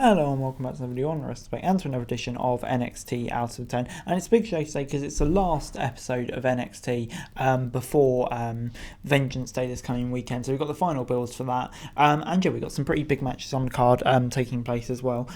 Hello and welcome back to another video on Wrestling and to another edition of NXT Out of 10. And it's a big show today because it's the last episode of NXT before Vengeance Day this coming weekend. So we've got the final builds for that. And yeah, we've got some pretty big matches on the card taking place as well.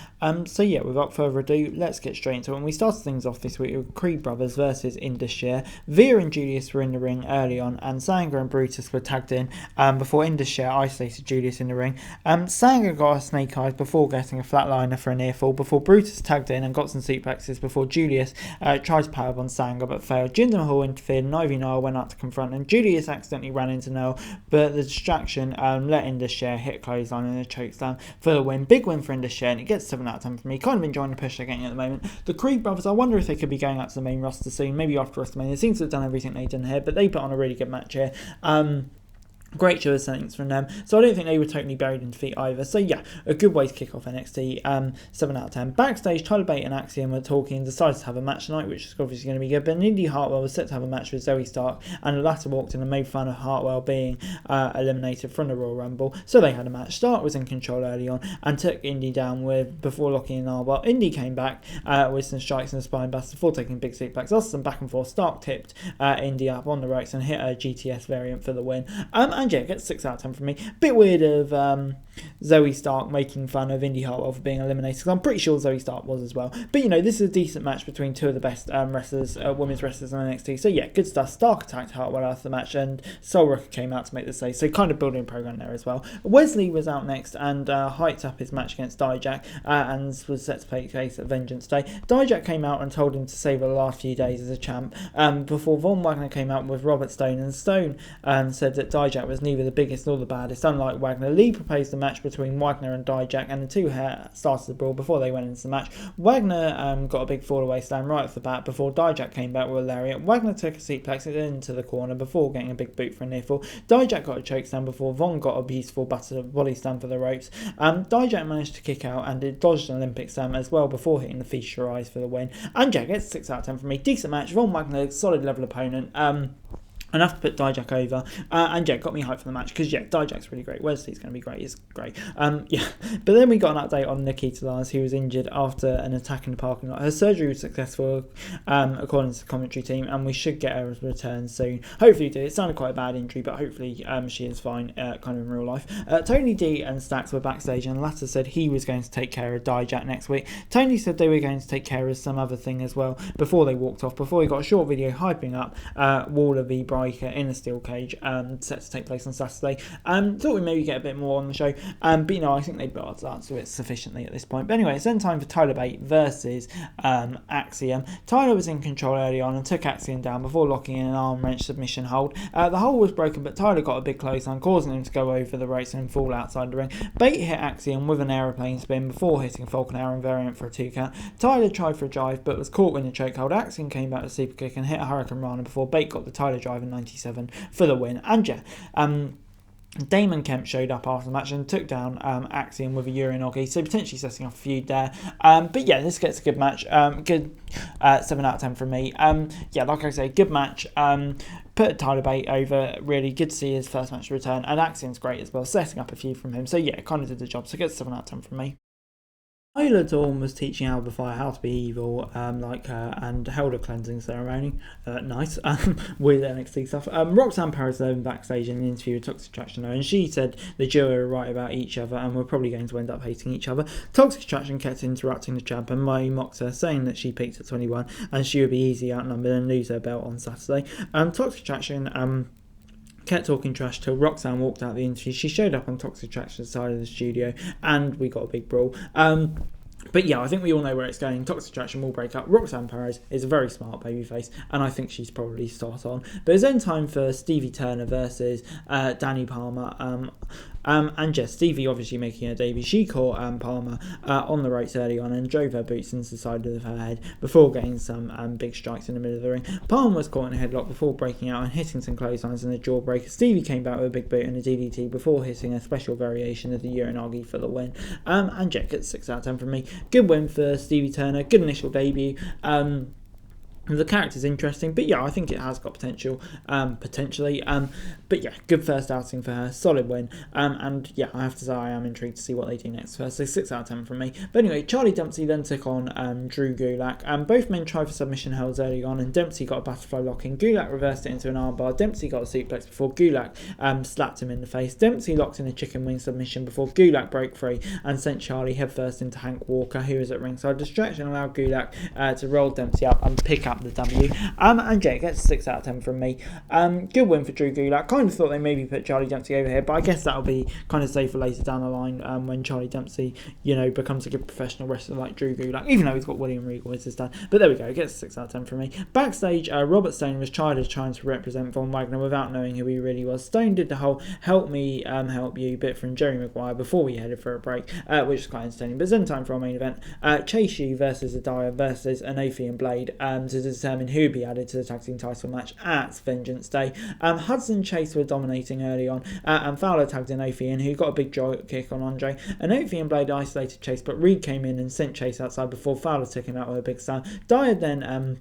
So yeah, without further ado, let's get straight into it. And we started things off this week with Creed Brothers versus Indus. Veer and Julius were in the ring early on, and Sanga and Brutus were tagged in before Indus isolated Julius in the ring. Sanga got a snake eyes before getting a flatliner for a near fall before Brutus tagged in and got some suplexes before Julius tried to powerbomb Sanga but failed. Jinder Mahal interfered and Ivy Nile went out to confront and Julius accidentally ran into Nile, but the distraction let Indus hit a clothesline and a chokeslam for the win. Big win for Indus and it gets 7 out of 10 for me. Kind of enjoying the push they're getting at the moment. The Creed Brothers, I wonder if they could be going out to the main roster soon, maybe after WrestleMania. They seem to have done everything they've done here, but they put on a really good match here. Great show of settings from them, so I don't think they were totally buried in defeat either. So yeah, a good way to kick off NXT. 7 out of 10. Backstage, Tyler Bate and Axiom were talking and decided to have a match tonight, which is obviously going to be good. But Indy Hartwell was set to have a match with Zoe Stark, and the latter walked in and made fun of Hartwell being eliminated from the Royal Rumble. So they had a match. Stark was in control early on and took Indy down before locking in Hartwell. Indy came back with some strikes and a spine buster before taking big suplex. After some back and forth, Stark tipped Indy up on the ropes and hit a GTS variant for the win. And yeah, gets 6 out of 10 from me. Bit weird of Zoe Stark making fun of Indy Hartwell for being eliminated, because I'm pretty sure Zoe Stark was as well. But you know, this is a decent match between two of the best wrestlers, women's wrestlers on NXT. So yeah, good stuff. Stark attacked Hartwell after the match, and Soul Worker came out to make the save. So kind of building a program there as well. Wesley was out next and hyped up his match against Dijak and was set to take place at Vengeance Day. Dijak came out and told him to savour the last few days as a champ before Von Wagner came out with Robert Stone, and Stone said that Dijak was neither the biggest nor the baddest, unlike Wagner. Lee proposed the match between Wagner and Dijak, and the two started the brawl before they went into the match. Wagner got a big fall-away slam right off the bat before Dijak came back with a lariat. Wagner took a suplex into the corner before getting a big boot for a near fall. Dijak got a choke slam before Von got a beautiful buttered body slam for the ropes. Dijak managed to kick out and it dodged an Olympic slam as well before hitting the Feast Your Eyes for the win. And yeah, gets 6 out of 10 from me. Decent match. Von Wagner, solid level opponent. Enough to put Dijak over, and yeah, got me hyped for the match, because yeah, Dijak's really great. Wesley's going to be great, he's great. Yeah, but then we got an update on Nikita Lyons, who was injured after an attack in the parking lot. Her surgery was successful, according to the commentary team, and we should get her return soon. Hopefully do. It sounded quite a bad injury, but hopefully she is fine, kind of in real life. Tony D and Stacks were backstage, and the latter said he was going to take care of Dijak next week. Tony said they were going to take care of some other thing as well before they walked off, before he got a short video hyping up Waller v. in a steel cage set to take place on Saturday. Thought we'd maybe get a bit more on the show, but you know, I think they built that so it's sufficiently at this point. But anyway, it's then time for Tyler Bate versus Axiom. Tyler was in control early on and took Axiom down before locking in an arm wrench submission hold. The hold was broken, but Tyler got a big clothesline, causing him to go over the ropes and fall outside the ring. Bate hit Axiom with an aeroplane spin before hitting a Falcon Arrow variant for a 2 count. Tyler tried for a drive but was caught in a chokehold. Axiom came back with a super kick and hit a Hurricane Rana before Bate got the Tyler drive in 97 for the win. And yeah, Damon Kemp showed up after the match and took down Axiom with a Urinogi, so potentially setting off a feud there. But yeah, this gets a good match. Good 7 out of 10 from me. Yeah, like I say, good match. Put Tyler Bate over. Really good to see his first match return, and Axiom's great as well, setting up a feud from him. So yeah, kind of did the job. So good 7 out of 10 from me. Isla Dawn was teaching Alba Fire how to be evil, like her, and held a cleansing ceremony. Nice, with NXT stuff. Roxanne Perez then backstage in an interview with Toxic Attraction, and she said the duo are right about each other and we're probably going to end up hating each other. Toxic Attraction kept interrupting the champ, and Mai mocked her, saying that she peaked at 21 and she would be easily outnumbered and lose her belt on Saturday. Toxic Attraction kept talking trash till Roxanne walked out the interview. She showed up on Toxic Attraction's side of the studio and we got a big brawl. But yeah, I think we all know where it's going. Toxic Attraction will break up. Roxanne Perez is a very smart babyface, and I think she's probably spot on. But it's then time for Stevie Turner versus Danny Palmer. And yeah, Stevie obviously making her debut. She caught Palmer on the ropes early on and drove her boots into the side of her head before getting some big strikes in the middle of the ring. Palmer was caught in a headlock before breaking out and hitting some clotheslines and a jawbreaker. Stevie came back with a big boot and a DDT before hitting a special variation of the Uranagi for the win. And yeah, gets 6 out of 10 from me. Good win for Stevie Turner. Good initial debut. The character's interesting, but yeah, I think it has got potential, potentially. But yeah, good first outing for her, solid win. And yeah, I have to say I am intrigued to see what they do next for her. So 6 out of 10 from me. But anyway, Charlie Dempsey then took on Drew Gulak. Both men tried for submission holds early on, and Dempsey got a butterfly lock in. Gulak reversed it into an armbar. Dempsey got a suplex before Gulak slapped him in the face. Dempsey locked in a chicken wing submission before Gulak broke free and sent Charlie headfirst into Hank Walker, who was at ringside. Distraction allowed Gulak to roll Dempsey up and pick up the W. And yeah, gets a 6 out of 10 from me. Good win for Drew Gulak. Kind of thought they maybe put Charlie Dempsey over here, but I guess that'll be kind of safer later down the line when Charlie Dempsey, becomes a good professional wrestler like Drew Gulak, even though he's got William Regal as his dad. But there we go, gets a 6 out of 10 from me. Backstage, Robert Stone was trying to represent Von Wagner without knowing who he really was. Stone did the whole help me, help you bit from Jerry Maguire before we headed for a break, which is quite entertaining. But then time for our main event. Chase U versus Adaya versus Anafi and Blade to determine who would be added to the tag team title match at Vengeance Day. Hudson and Chase were dominating early on, and Fowler tagged Anafi in, who got a big drop kick on Andre. Anafi and Blade isolated Chase, but Reed came in and sent Chase outside before Fowler took him out with a big slam. Dyer then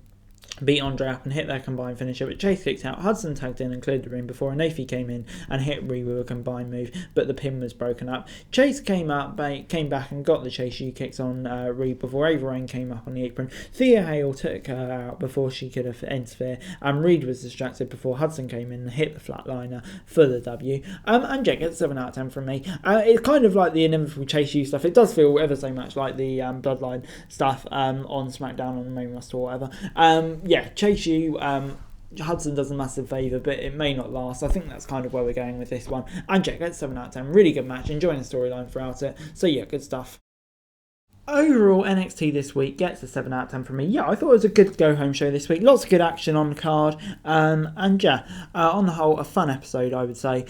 beat Andre up and hit their combined finisher, but Chase kicked out. Hudson tagged in and cleared the ring before Anafi came in and hit Reed with a combined move, but the pin was broken up. Chase came back and got the Chase U kicks on Reed before Ava Raine came up on the apron. Thea Hale took her out before she could have interfered, and Reed was distracted before Hudson came in and hit the flatliner for the W. And yeah, gets 7 out of 10 from me. It's kind of like the inevitable Chase U stuff. It does feel ever so much like the Bloodline stuff on SmackDown on the main roster or whatever. Yeah, Chase U, Hudson does a massive favour, but it may not last. I think that's kind of where we're going with this one. And Jack gets 7 out of 10. Really good match. Enjoying the storyline throughout it. So yeah, good stuff. Overall, NXT this week gets a 7 out of 10 from me. Yeah, I thought it was a good go-home show this week. Lots of good action on the card. And yeah, on the whole, a fun episode, I would say.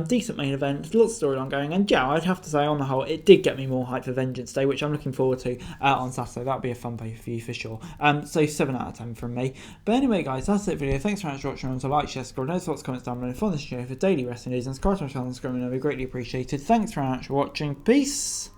Decent main event, lots of storyline going. And yeah, I'd have to say, on the whole, it did get me more hyped for Vengeance Day, which I'm looking forward to on Saturday. That'll be a fun pay-per-view for sure. So 7 out of 10 from me. But anyway, guys, that's it for the video. Thanks very much for watching. Remember to like, share, subscribe, notice what's comments down below. Follow this show for daily wrestling news and subscribe to my channel and subscribe, would be greatly appreciated. Thanks very much for watching. Peace.